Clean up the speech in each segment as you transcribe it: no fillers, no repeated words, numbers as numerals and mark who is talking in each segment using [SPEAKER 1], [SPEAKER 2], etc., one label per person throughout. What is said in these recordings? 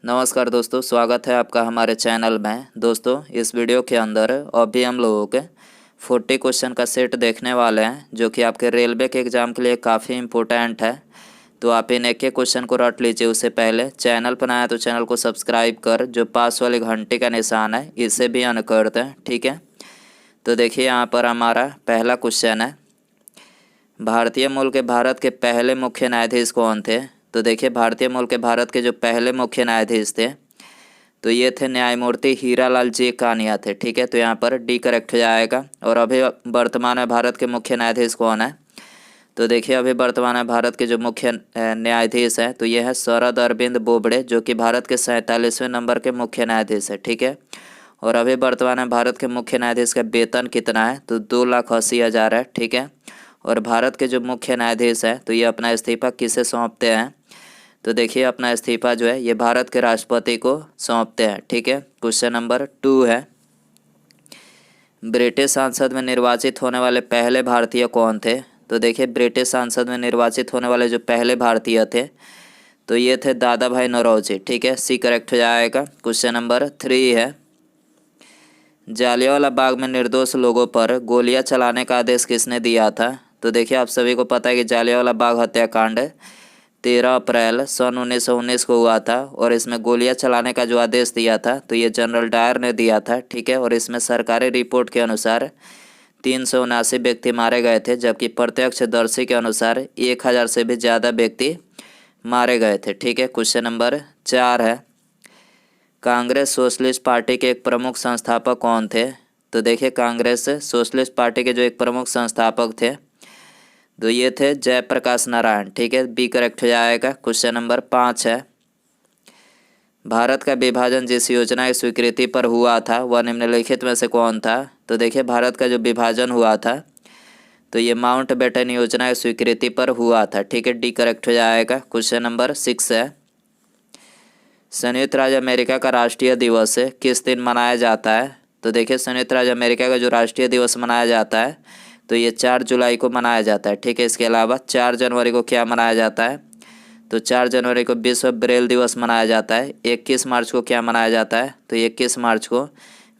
[SPEAKER 1] नमस्कार दोस्तों, स्वागत है आपका हमारे चैनल में। दोस्तों, इस वीडियो के अंदर अभी हम लोगों के 40 क्वेश्चन का सेट देखने वाले हैं, जो कि आपके रेलवे के एग्ज़ाम के लिए काफ़ी इम्पोर्टेंट है। तो आप इन एक एक क्वेश्चन को रट लीजिए। उससे पहले चैनल पर आया तो चैनल को सब्सक्राइब कर जो पास वाली घंटे का निशान है इसे भी ऑन कर दें, ठीक है। तो देखिए, यहाँ पर हमारा पहला क्वेश्चन है, भारतीय मूल के भारत के पहले मुख्य न्यायाधीश कौन थे। तो देखिए, भारतीय मूल के भारत के जो पहले मुख्य न्यायाधीश थे तो ये थे न्यायमूर्ति हीरालाल जी कानिया थे, ठीक है। तो यहाँ पर डी करेक्ट हो जाएगा। और अभी वर्तमान में भारत के मुख्य न्यायाधीश कौन है। तो देखिए, अभी वर्तमान में भारत के जो मुख्य न्यायाधीश हैं तो ये है शरद अरविंद बोबड़े, जो कि भारत के 47वें नंबर के मुख्य न्यायाधीश है, ठीक है। और अभी वर्तमान में भारत के मुख्य न्यायाधीश का वेतन कितना है तो 2,80,000 है, ठीक है। और भारत के जो मुख्य न्यायाधीश हैं तो ये अपना इस्तीफा किसे सौंपते हैं। तो देखिए, अपना इस्तीफा जो है ये भारत के राष्ट्रपति को सौंपते हैं, ठीक है। क्वेश्चन नंबर 2 है, ब्रिटिश संसद में निर्वाचित होने वाले पहले भारतीय कौन थे। तो देखिए, ब्रिटिश संसद में निर्वाचित होने वाले जो पहले भारतीय थे तो ये थे दादा भाई नौरोजी, ठीक है। सी करेक्ट हो जाएगा। क्वेश्चन नंबर 3 है, जालियांवाला बाग में निर्दोष लोगों पर गोलियां चलाने का आदेश किसने दिया था। तो देखिए, आप सभी को पता है कि जालियांवाला बाग हत्याकांड 13 अप्रैल सन 1919 को हुआ था। और इसमें गोलियां चलाने का जो आदेश दिया था तो ये जनरल डायर ने दिया था, ठीक है। और इसमें सरकारी रिपोर्ट के अनुसार 379 व्यक्ति मारे गए थे, जबकि प्रत्यक्षदर्शी के अनुसार 1,000 से भी ज़्यादा व्यक्ति मारे गए थे, ठीक है। क्वेश्चन नंबर 4 है, कांग्रेस सोशलिस्ट पार्टी के एक प्रमुख संस्थापक कौन थे। तो देखिए, कांग्रेस सोशलिस्ट पार्टी के जो एक प्रमुख संस्थापक थे तो ये थे जयप्रकाश नारायण, ठीक है। बी करेक्ट हो जाएगा। क्वेश्चन नंबर 5 है, भारत का विभाजन जिस योजना की स्वीकृति पर हुआ था वह निम्नलिखित में से कौन था। तो देखिए, भारत का जो विभाजन हुआ था तो ये माउंट बेटन योजना की स्वीकृति पर हुआ था, ठीक है। डी करेक्ट हो जाएगा। क्वेश्चन नंबर 6 है, संयुक्त राज्य अमेरिका का राष्ट्रीय दिवस किस दिन मनाया जाता है। तो देखिए, संयुक्त राज्य अमेरिका का जो राष्ट्रीय दिवस मनाया जाता है तो ये 4 जुलाई को मनाया जाता है, ठीक है। इसके अलावा 4 जनवरी को क्या मनाया जाता है तो 4 जनवरी को विश्व ब्रेल दिवस मनाया जाता है। 21 मार्च को क्या मनाया जाता है तो 21 मार्च को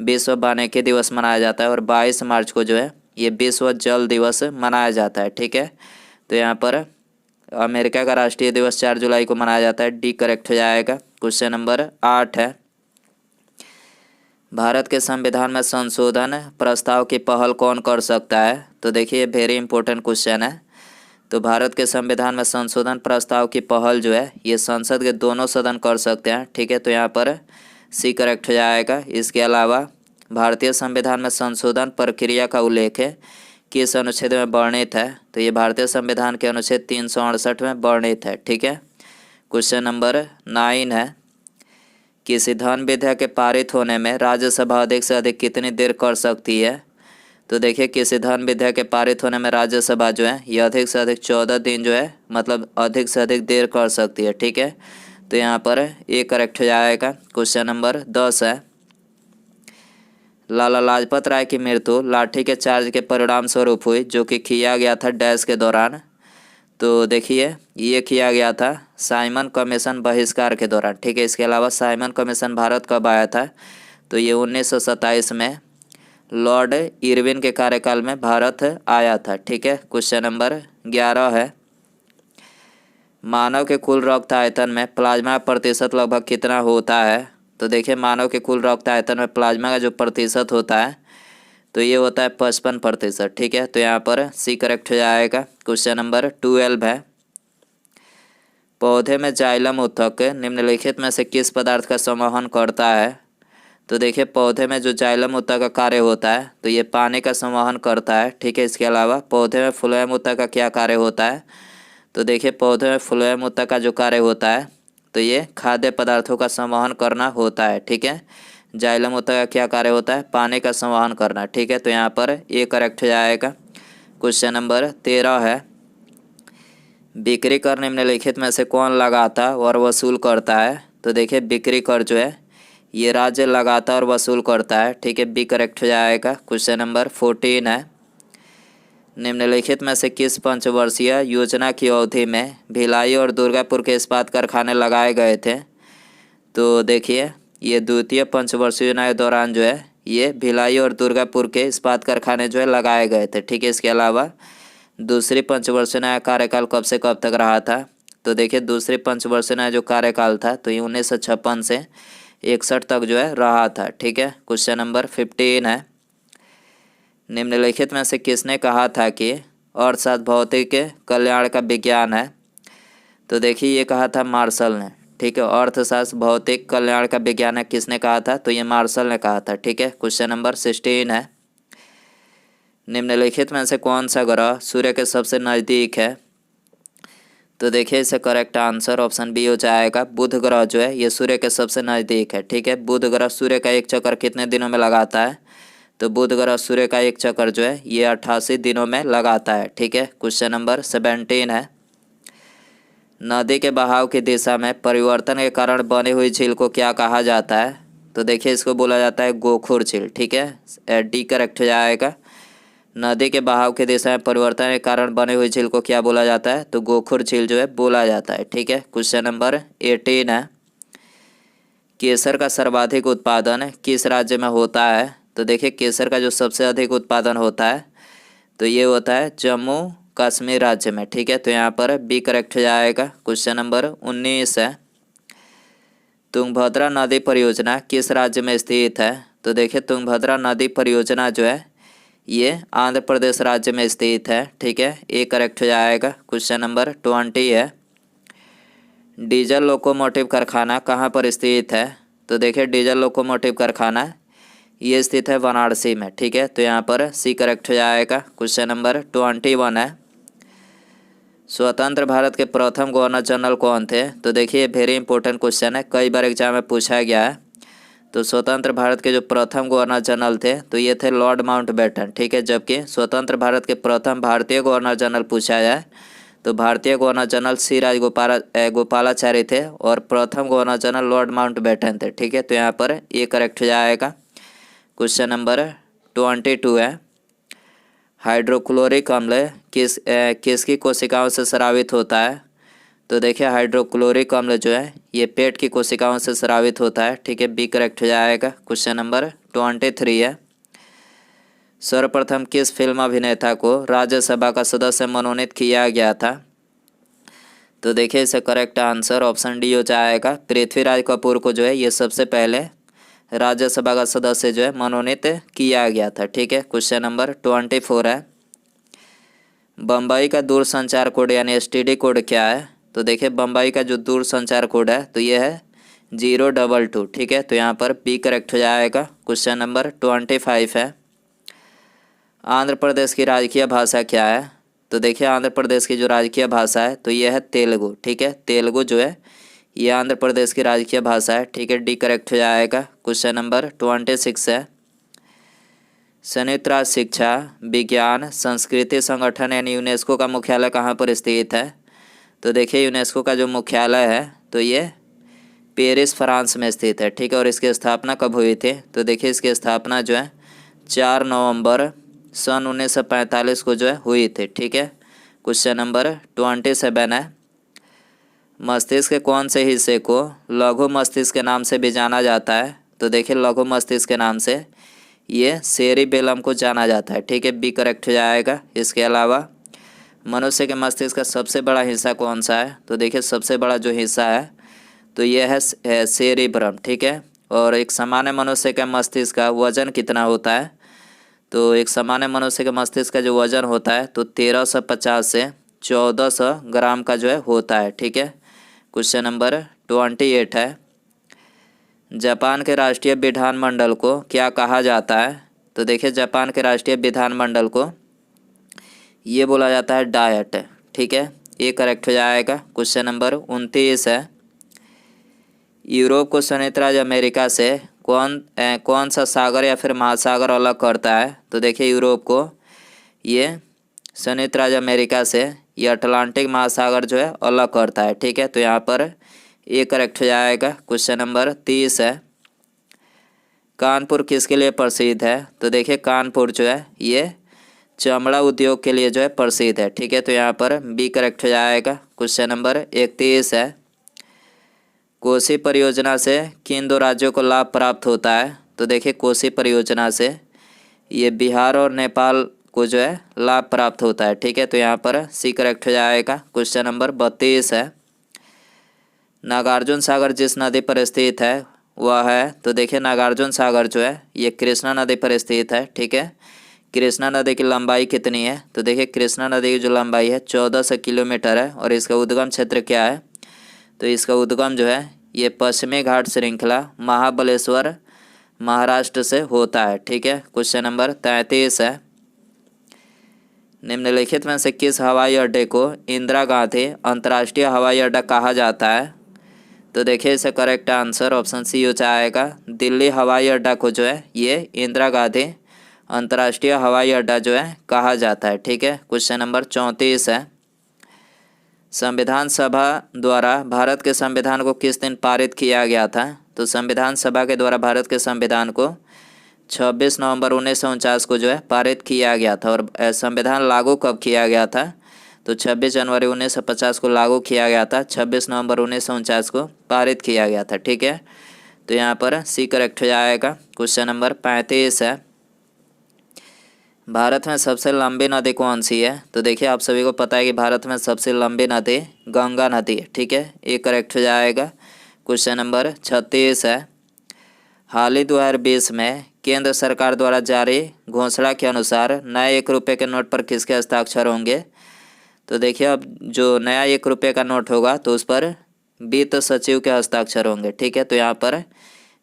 [SPEAKER 1] विश्व वानिकी दिवस मनाया जाता है। और 22 मार्च को जो है ये विश्व जल दिवस मनाया जाता है, ठीक है। तो यहाँ पर अमेरिका का राष्ट्रीय दिवस 4 जुलाई को मनाया जाता है। डी करेक्ट हो जाएगा। क्वेश्चन नंबर 8 है, भारत के संविधान में संशोधन प्रस्ताव की पहल कौन कर सकता है। तो देखिए, ये वेरी इंपॉर्टेंट क्वेश्चन है। तो भारत के संविधान में संशोधन प्रस्ताव की पहल जो है ये संसद के दोनों सदन कर सकते हैं, ठीक है। तो यहाँ पर सी करेक्ट हो जाएगा। इसके अलावा भारतीय संविधान में संशोधन प्रक्रिया का उल्लेख किस अनुच्छेद में वर्णित है। तो ये भारतीय संविधान के अनुच्छेद 368 में वर्णित है, ठीक है। क्वेश्चन नंबर 9 है, किसी धन विधेयक के पारित होने में राज्यसभा अधिक से अधिक कितनी देर कर सकती है। तो देखिए, किसी धन विधेयक के पारित होने में राज्यसभा जो है ये अधिक से अधिक 14 दिन जो है मतलब अधिक से अधिक देर कर सकती है, ठीक है। तो यहाँ पर ए करेक्ट हो जाएगा। क्वेश्चन नंबर 10 है, लाला लाजपत राय की मृत्यु लाठी के चार्ज के परिणाम स्वरूप हुई, जो कि किया गया था डैश के दौरान। तो देखिए, ये किया गया था साइमन कमीशन बहिष्कार के दौरान, ठीक है। इसके अलावा साइमन कमीशन भारत कब आया था तो ये 1927 में लॉर्ड इरविन के कार्यकाल में भारत आया था, ठीक है। क्वेश्चन नंबर 11 है, मानव के कुल रक्त आयतन में प्लाज्मा प्रतिशत लगभग कितना होता है। तो देखिए, मानव के कुल रक्त आयतन में प्लाज्मा का जो प्रतिशत होता है तो ये होता है 55%, ठीक है। तो यहाँ पर सी करेक्ट हो जाएगा। क्वेश्चन नंबर 12 है, पौधे में जाइलम उत्तक निम्नलिखित में से किस पदार्थ का संवहन करता है। तो देखिए, पौधे में जो जाइलम उत्तक का कार्य होता है तो ये पानी का संवहन करता है, ठीक है। इसके अलावा पौधे में फ्लोएम उत्तक का क्या कार्य होता है। तो देखिए, पौधे में फ्लोएम उत्तक का जो कार्य होता है तो ये खाद्य पदार्थों का संवहन करना होता है, ठीक है। जाइलम उत्तक का क्या कार्य होता है, पानी का संवहन करना, ठीक है। तो यहाँ पर ए करेक्ट हो जाएगा। क्वेश्चन नंबर 13 है, बिक्री कर निम्नलिखित में से कौन लगाता और वसूल करता है। तो देखिए, बिक्री कर जो है ये राज्य लगाता और वसूल करता है, ठीक है। बी करेक्ट हो जाएगा। क्वेश्चन नंबर 14 है, निम्नलिखित में से किस पंचवर्षीय योजना की अवधि में भिलाई और दुर्गापुर के इस्पात कारखाने लगाए गए थे। तो देखिए ये द्वितीय पंचवर्षीय योजना के दौरान जो है ये भिलाई और दुर्गापुर के इस्पात कारखाने जो है लगाए गए थे, ठीक है। इसके अलावा दूसरी पंचवर्षीय योजना का कार्यकाल कब से कब तक रहा था? तो देखिए दूसरी पंचवर्षीय योजना जो कार्यकाल था तो ये 1956 से 61 तक जो है रहा था, ठीक है। क्वेश्चन नंबर 15 है, निम्नलिखित में से किसने कहा था कि अर्थशास्त्र भौतिक कल्याण का विज्ञान है? तो देखिए ये कहा था मार्शल ने, ठीक है। अर्थशास्त्र भौतिक कल्याण का विज्ञान है, किसने कहा था? तो ये मार्शल ने कहा था, ठीक है। क्वेश्चन नंबर 16 है, निम्नलिखित में से कौन सा ग्रह सूर्य के सबसे नज़दीक है? तो देखिए इसे करेक्ट आंसर ऑप्शन बी हो जाएगा। बुध ग्रह जो है ये सूर्य के सबसे नज़दीक है, ठीक है। बुध ग्रह सूर्य का एक चक्कर कितने दिनों में लगाता है? तो बुध ग्रह सूर्य का एक चक्कर जो है ये 88 दिनों में लगाता है, ठीक है। क्वेश्चन नंबर 17 है, नदी के बहाव की दिशा में परिवर्तन के कारण बनी हुई झील को क्या कहा जाता है? तो देखिए इसको बोला जाता है गोखुर झील, ठीक है। डी करेक्ट हो जाएगा। नदी के बहाव की दिशा में परिवर्तन के कारण बनी हुई झील को क्या बोला जाता है? तो गोखुर झील जो है बोला जाता है, ठीक है। क्वेश्चन नंबर 18 है, केसर का सर्वाधिक उत्पादन किस राज्य में होता है? तो देखिए केसर का जो सबसे अधिक उत्पादन होता है तो ये होता है जम्मू कश्मीर राज्य में, ठीक है। तो यहाँ पर बी करेक्ट हो जाएगा। क्वेश्चन नंबर 19 है, तुंगभद्रा नदी परियोजना किस राज्य में स्थित है? तो देखिए तुंगभद्रा नदी परियोजना जो है ये आंध्र प्रदेश राज्य में स्थित है, ठीक है। ए करेक्ट हो जाएगा। क्वेश्चन नंबर 20 है, डीजल लोकोमोटिव कारखाना कहाँ पर स्थित है? तो देखिए डीजल लोकोमोटिव कारखाना ये स्थित है वाराणसी में, ठीक है। तो यहाँ पर सी करेक्ट हो जाएगा। क्वेश्चन नंबर 21 है, स्वतंत्र भारत के प्रथम गवर्नर जनरल कौन थे? तो देखिए वेरी इंपॉर्टेंट क्वेश्चन है, कई बार एग्जाम में पूछा गया है। तो स्वतंत्र भारत के जो प्रथम गवर्नर जनरल थे तो ये थे लॉर्ड माउंटबेटन, ठीक है। जबकि स्वतंत्र भारत के प्रथम भारतीय गवर्नर जनरल पूछा जाए तो भारतीय गवर्नर जनरल सी गोपालाचारी थे और प्रथम गवर्नर जनरल लॉर्ड माउंटबेटन थे, ठीक है। तो यहाँ पर ये करेक्ट हो जाएगा। क्वेश्चन नंबर 22 है, हाइड्रोक्लोरिक अम्ल किसकी कोशिकाओं से स्रावित होता है? तो देखिए हाइड्रोक्लोरिक अम्ल जो है ये पेट की कोशिकाओं से स्रावित होता है, ठीक है। बी करेक्ट हो जाएगा। क्वेश्चन नंबर 23 है, सर्वप्रथम किस फिल्म अभिनेता को राज्यसभा का सदस्य मनोनीत किया गया था? तो देखिए इसे करेक्ट आंसर ऑप्शन डी हो जाएगा। पृथ्वीराज कपूर को जो है ये सबसे पहले राज्यसभा का सदस्य जो है मनोनीत किया गया था, ठीक है। क्वेश्चन नंबर 24 है, बम्बई का दूरसंचार कोड यानी STD कोड क्या है? तो देखिए बम्बई का जो दूरसंचार कोड है तो ये है 022, ठीक है। तो यहाँ पर बी करेक्ट हो जाएगा। क्वेश्चन नंबर 25 है, आंध्र प्रदेश की राजकीय भाषा क्या है? तो देखिए आंध्र प्रदेश की जो राजकीय भाषा है तो ये है तेलुगु, ठीक है। तेलुगु जो है ये आंध्र प्रदेश की राजकीय भाषा है, ठीक है। डी करेक्ट हो जाएगा। क्वेश्चन नंबर 26 है, संयुक्त राष्ट्र शिक्षा विज्ञान संस्कृति संगठन यानी यूनेस्को का मुख्यालय कहाँ पर स्थित है? तो देखिए यूनेस्को का जो मुख्यालय है तो ये पेरिस फ्रांस में स्थित है, ठीक है। और इसकी स्थापना कब हुई थी? तो देखिए इसकी स्थापना जो है 4 नवंबर सन 1945 को जो है हुई थी, ठीक है। क्वेश्चन नंबर 27 है, मस्तिष्क के कौन से हिस्से को लघु मस्तिष्क के नाम से भी जाना जाता है? तो देखिए लघु मस्तिष्क के नाम से ये सेरिबेलम को जाना जाता है, ठीक है। बी करेक्ट हो जाएगा। इसके अलावा मनुष्य के मस्तिष्क का सबसे बड़ा हिस्सा कौन सा है? तो देखिए सबसे बड़ा जो हिस्सा है तो ये है सेरिब्रम, ठीक है। और एक सामान्य मनुष्य के मस्तिष्क का वजन कितना होता है? तो एक सामान्य मनुष्य के मस्तिष्क का जो वजन होता है तो 1350 से 1400 ग्राम का जो है होता है, ठीक है। क्वेश्चन नंबर 28 है, जापान के राष्ट्रीय विधानमंडल को क्या कहा जाता है? तो देखिए जापान के राष्ट्रीय विधानमंडल को ये बोला जाता है डायट, ठीक है। ये करेक्ट हो जाएगा। क्वेश्चन नंबर 29 है, यूरोप को संयुक्त राज्य अमेरिका से कौन सा सागर या फिर महासागर अलग करता है? तो देखिए यूरोप को ये संयुक्त राज्य अमेरिका से ये अटलांटिक महासागर जो है अलग करता है, ठीक है। तो यहाँ पर ये करेक्ट हो जाएगा। क्वेश्चन नंबर 30 है, कानपुर किसके लिए प्रसिद्ध है? तो देखिए कानपुर जो है ये चमड़ा उद्योग के लिए जो है प्रसिद्ध है, ठीक है। तो यहाँ पर बी करेक्ट हो जाएगा। क्वेश्चन नंबर 31 है, कोसी परियोजना से किन दो राज्यों को लाभ प्राप्त होता है? तो देखिए कोसी परियोजना से ये बिहार और नेपाल को जो है लाभ प्राप्त होता है। ठीक है, तो यहाँ पर सी करेक्ट हो जाएगा। क्वेश्चन नंबर 32 है, नागार्जुन सागर जिस नदी पर स्थित है वह है, तो देखिए नागार्जुन सागर जो है ये कृष्णा नदी पर स्थित है। ठीक है, कृष्णा नदी की लंबाई कितनी है? तो देखिए कृष्णा नदी की जो लंबाई है 1400 किलोमीटर है। और इसका उद्गम क्षेत्र क्या है? तो इसका उद्गम जो है ये पश्चिमी घाट श्रृंखला महाबलेश्वर महाराष्ट्र से होता है। ठीक है, क्वेश्चन नंबर 33 है, निम्नलिखित में से किस हवाई अड्डे को इंदिरा गांधी अंतर्राष्ट्रीय हवाई अड्डा कहा जाता है? तो देखिए इसका करेक्ट आंसर ऑप्शन सी हो जाएगा। दिल्ली हवाई अड्डा को जो है ये इंदिरा गांधी अंतर्राष्ट्रीय हवाई अड्डा जो है कहा जाता है। ठीक है, क्वेश्चन नंबर 34 है, संविधान सभा द्वारा भारत के संविधान को किस दिन पारित किया गया था? तो संविधान सभा के द्वारा भारत के संविधान को 26 नवंबर 1949 को जो है पारित किया गया था। और संविधान लागू कब किया गया था? तो 26 जनवरी 1950 को लागू किया गया था, 26 नवंबर 1949 को पारित किया गया था। ठीक है, तो यहाँ पर सी करेक्ट हो जाएगा। क्वेश्चन नंबर 35 है, भारत में सबसे लंबी नदी कौन सी है? तो देखिए आप सभी को पता है कि भारत में सबसे लंबी नदी गंगा नदी है। ठीक है, ये करेक्ट हो जाएगा। क्वेश्चन नंबर 36 है, हाल ही 2020 में केंद्र सरकार द्वारा जारी घोषणा के अनुसार नए 1 रुपये के नोट पर किसके हस्ताक्षर होंगे? तो देखिए अब जो नया 1 रुपये का नोट होगा तो उस पर वित्त सचिव के हस्ताक्षर होंगे। ठीक है, तो यहाँ पर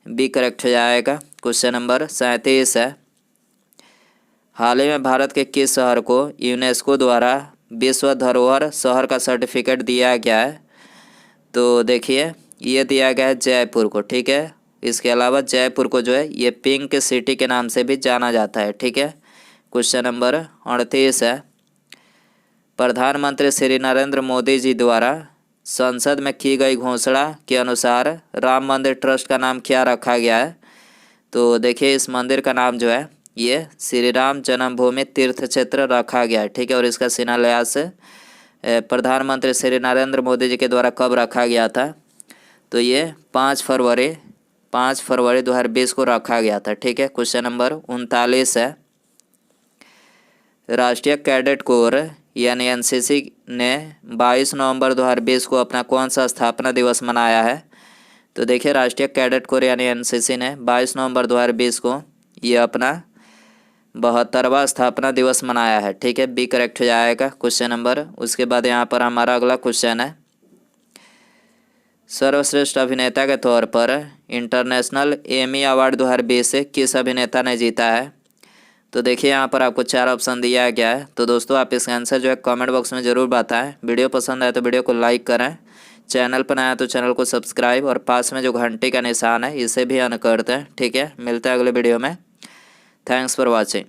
[SPEAKER 1] बी करेक्ट हो जाएगा। क्वेश्चन नंबर 37 है, हाल ही में भारत के किस शहर को यूनेस्को द्वारा विश्व धरोहर शहर का सर्टिफिकेट दिया गया है? तो देखिए ये दिया गया है जयपुर को। ठीक है, इसके अलावा जयपुर को जो है ये पिंक सिटी के नाम से भी जाना जाता है। ठीक है, क्वेश्चन नंबर 38 है, प्रधानमंत्री श्री नरेंद्र मोदी जी द्वारा संसद में की गई घोषणा के अनुसार राम मंदिर ट्रस्ट का नाम क्या रखा गया है? तो देखिए इस मंदिर का नाम जो है ये श्री राम जन्मभूमि तीर्थ क्षेत्र रखा गया है। ठीक है, और इसका शिलान्यास प्रधानमंत्री श्री नरेंद्र मोदी जी के द्वारा कब रखा गया था? तो ये 5 फरवरी 2020 को रखा गया था। ठीक है, क्वेश्चन नंबर 39 है, राष्ट्रीय कैडेट कोर यानी एनसीसी ने 22 नवंबर 2020 को अपना कौन सा स्थापना दिवस मनाया है? तो देखिए राष्ट्रीय कैडेट कोर यानी एनसीसी ने 22 नवंबर 2020 को ये अपना 72वां स्थापना दिवस मनाया है। ठीक है, बी करेक्ट हो जाएगा क्वेश्चन नंबर। उसके बाद यहाँ पर हमारा अगला क्वेश्चन है, सर्वश्रेष्ठ अभिनेता के तौर पर इंटरनेशनल एमी अवार्ड 2020 से किस अभिनेता ने जीता है? तो देखिए यहाँ पर आपको 4 ऑप्शन दिया गया है। तो दोस्तों आप इसका आंसर जो है कमेंट बॉक्स में ज़रूर बताएं। वीडियो पसंद आए तो वीडियो को लाइक करें, चैनल पर नया तो चैनल को सब्सक्राइब और पास में जो घंटी का निशान है इसे भी ऑन कर दें। ठीक है, मिलते हैं अगले वीडियो में। Thanks for watching.